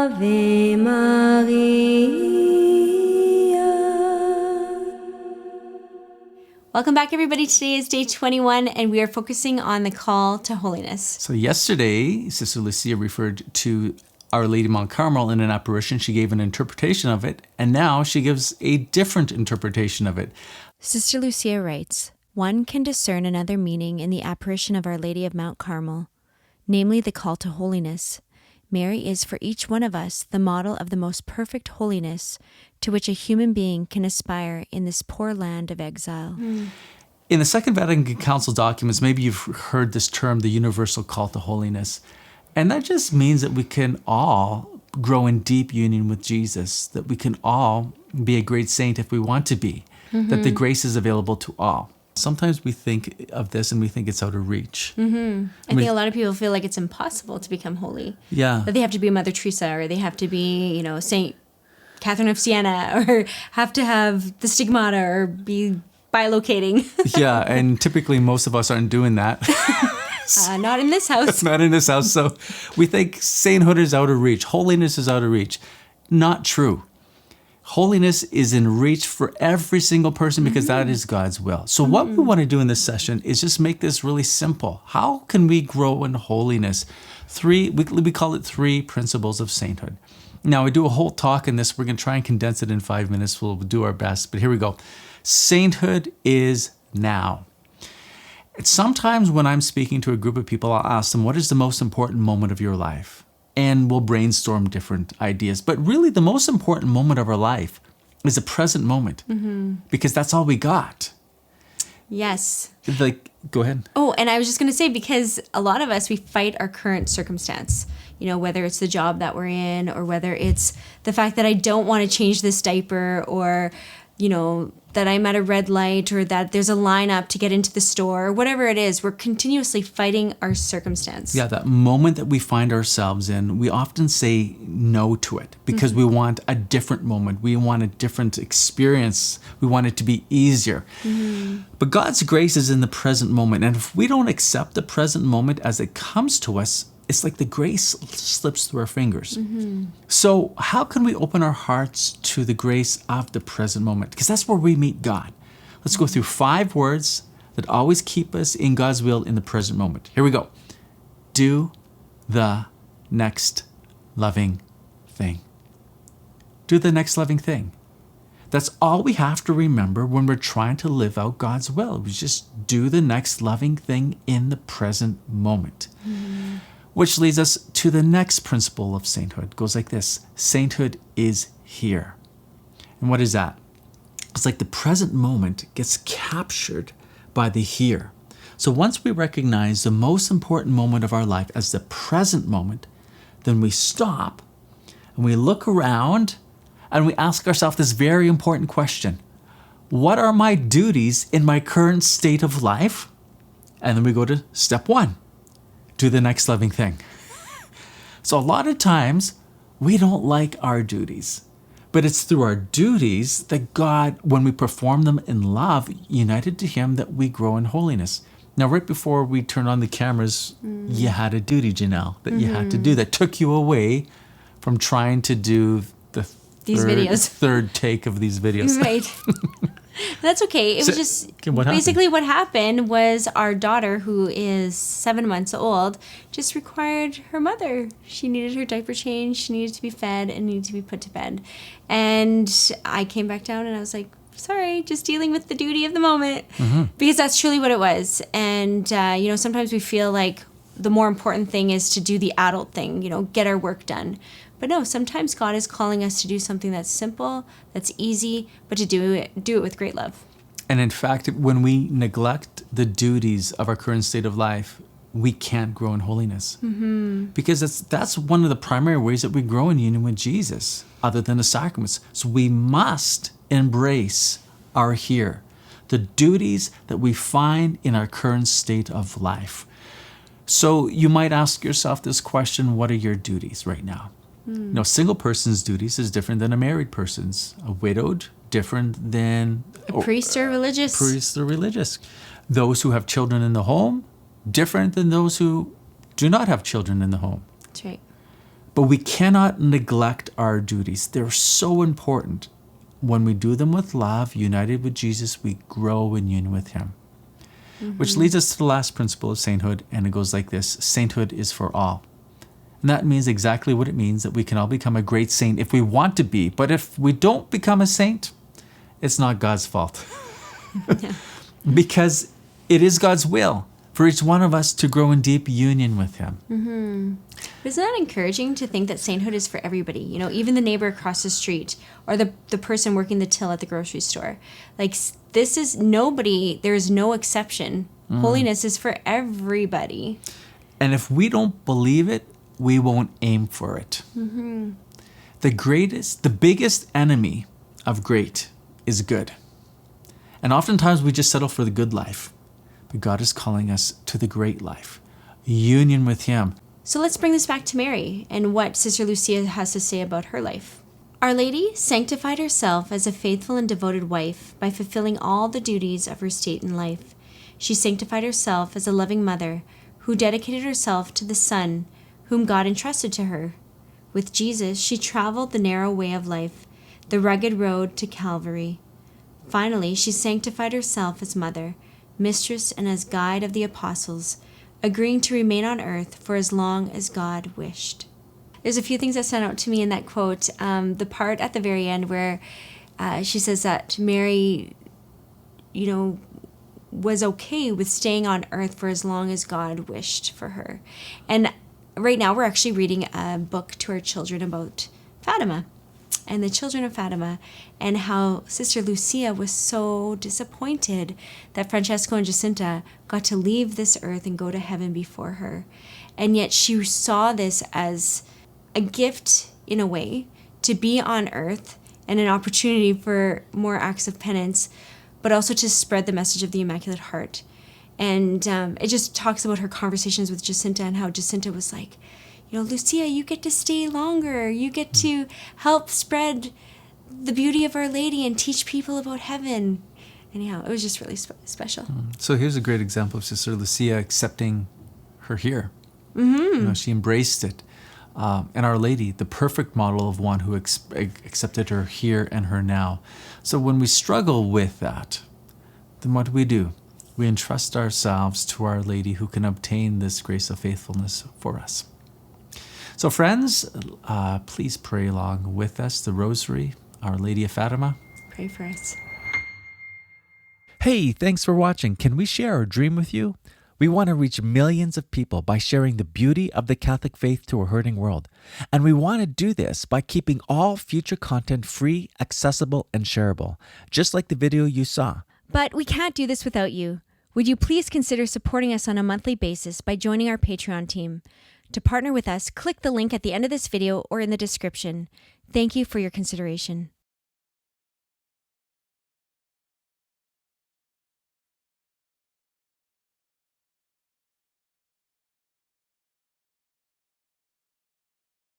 Ave Maria. Welcome back, everybody. Today is day 21, and we are focusing on the call to holiness. So yesterday, Sister Lucia referred to Our Lady Mount Carmel in an apparition. She gave an interpretation of it, and now she gives a different interpretation of it. Sister Lucia writes, one can discern another meaning in the apparition of Our Lady of Mount Carmel, namely the call to holiness. Mary is for each one of us the model of the most perfect holiness to which a human being can aspire in this poor land of exile. In the Second Vatican Council documents, maybe you've heard this term, the universal call to holiness. And that just means that we can all grow in deep union with Jesus, that we can all be a great saint if we want to be, that the grace is available to all. Sometimes we think of this and we think it's out of reach. I think a lot of people feel like it's impossible to become holy. Yeah. That they have to be Mother Teresa, or they have to be, Saint Catherine of Siena, or have to have the stigmata, or be bilocating. Yeah, and typically most of us aren't doing that. Not in this house. It's not in this house. So we think sainthood is out of reach. Holiness is out of reach. Not true. Holiness is in reach for every single person because that is God's will. So what we want to do in this session is just make this really simple. How can we grow in holiness? We call it 3 principles of sainthood. Now, we do a whole talk in this. We're going to try and condense it in 5 minutes. We'll do our best. But here we go. Sainthood is now. Sometimes when I'm speaking to a group of people, I'll ask them, what is the most important moment of your life? And we'll brainstorm different ideas. But really, the most important moment of our life is the present moment, because that's all we got. Yes. Go ahead. Oh, and I was just going to say, because a lot of us, we fight our current circumstance, whether it's the job that we're in, or whether it's the fact that I don't want to change this diaper, or, that I'm at a red light, or that there's a line up to get into the store, or whatever it is. We're continuously fighting our circumstance. Yeah, that moment that we find ourselves in, we often say no to it because we want a different moment. We want a different experience. We want it to be easier. But God's grace is in the present moment. And if we don't accept the present moment as it comes to us, it's like the grace slips through our fingers. So how can we open our hearts to the grace of the present moment? Because that's where we meet God. Let's go through 5 words that always keep us in God's will in the present moment. Here we go. Do the next loving thing. Do the next loving thing. That's all we have to remember when we're trying to live out God's will. We just do the next loving thing in the present moment. Which leads us to the next principle of sainthood. It goes like this. Sainthood is here. And what is that? It's like the present moment gets captured by the here. So once we recognize the most important moment of our life as the present moment, then we stop and we look around and we ask ourselves this very important question. What are my duties in my current state of life? And then we go to step 1. Do the next loving thing. So a lot of times we don't like our duties, but it's through our duties that God, when we perform them in love, united to Him, that we grow in holiness. Now, right before we turn on the cameras, you had a duty, Janelle, that you had to do that took you away from trying to do third take of these videos. Right. That's okay. It was just basically what happened was our daughter, who is 7 months old, just required her mother. She needed her diaper changed, she needed to be fed, and needed to be put to bed. And I came back down and I was like, sorry, just dealing with the duty of the moment. Because that's truly what it was. And, sometimes we feel like the more important thing is to do the adult thing, get our work done. But no, sometimes God is calling us to do something that's simple, that's easy, but to do it with great love. And in fact, when we neglect the duties of our current state of life, we can't grow in holiness. Because that's one of the primary ways that we grow in union with Jesus, other than the sacraments. So we must embrace our here, the duties that we find in our current state of life. So you might ask yourself this question, what are your duties right now? A single person's duties is different than a married person's. A widowed, different than a priest or religious. Priest or religious. Those who have children in the home, different than those who do not have children in the home. That's right. But we cannot neglect our duties. They're so important. When we do them with love, united with Jesus, we grow in union with him. Which leads us to the last principle of sainthood, and it goes like this: sainthood is for all. And that means exactly what it means, that we can all become a great saint if we want to be. But if we don't become a saint, it's not God's fault. Because it is God's will for each one of us to grow in deep union with him. Isn't that encouraging to think that sainthood is for everybody? You know, even the neighbor across the street or the person working the till at the grocery store. Like, this is nobody, there is no exception. Holiness is for everybody. And if we don't believe it, we won't aim for it. The biggest enemy of great is good. And oftentimes we just settle for the good life. But God is calling us to the great life, union with him. So let's bring this back to Mary and what Sister Lucia has to say about her life. Our Lady sanctified herself as a faithful and devoted wife by fulfilling all the duties of her state in life. She sanctified herself as a loving mother who dedicated herself to the Son whom God entrusted to her. With Jesus, she traveled the narrow way of life, the rugged road to Calvary. Finally, she sanctified herself as mother, mistress, and as guide of the apostles, agreeing to remain on earth for as long as God wished. There's a few things that stand out to me in that quote. The part at the very end where she says that Mary, was okay with staying on earth for as long as God wished for her. And right now we're actually reading a book to our children about Fatima and the children of Fatima, and how Sister Lucia was so disappointed that Francesco and Jacinta got to leave this earth and go to heaven before her. And yet she saw this as a gift, in a way, to be on earth and an opportunity for more acts of penance, but also to spread the message of the Immaculate Heart. And it just talks about her conversations with Jacinta and how Jacinta was like, Lucia, you get to stay longer. You get to help spread the beauty of Our Lady and teach people about heaven. Anyhow, it was just really special. So here's a great example of Sister Lucia accepting her here. She embraced it. And Our Lady, the perfect model of one who accepted her here and her now. So when we struggle with that, then what do? We entrust ourselves to Our Lady, who can obtain this grace of faithfulness for us. So friends, please pray along with us the Rosary, Our Lady of Fatima. Pray for us. Hey, thanks for watching. Can we share our dream with you? We want to reach millions of people by sharing the beauty of the Catholic faith to a hurting world. And we want to do this by keeping all future content free, accessible, and shareable, just like the video you saw. But we can't do this without you. Would you please consider supporting us on a monthly basis by joining our Patreon team? To partner with us, click the link at the end of this video or in the description. Thank you for your consideration.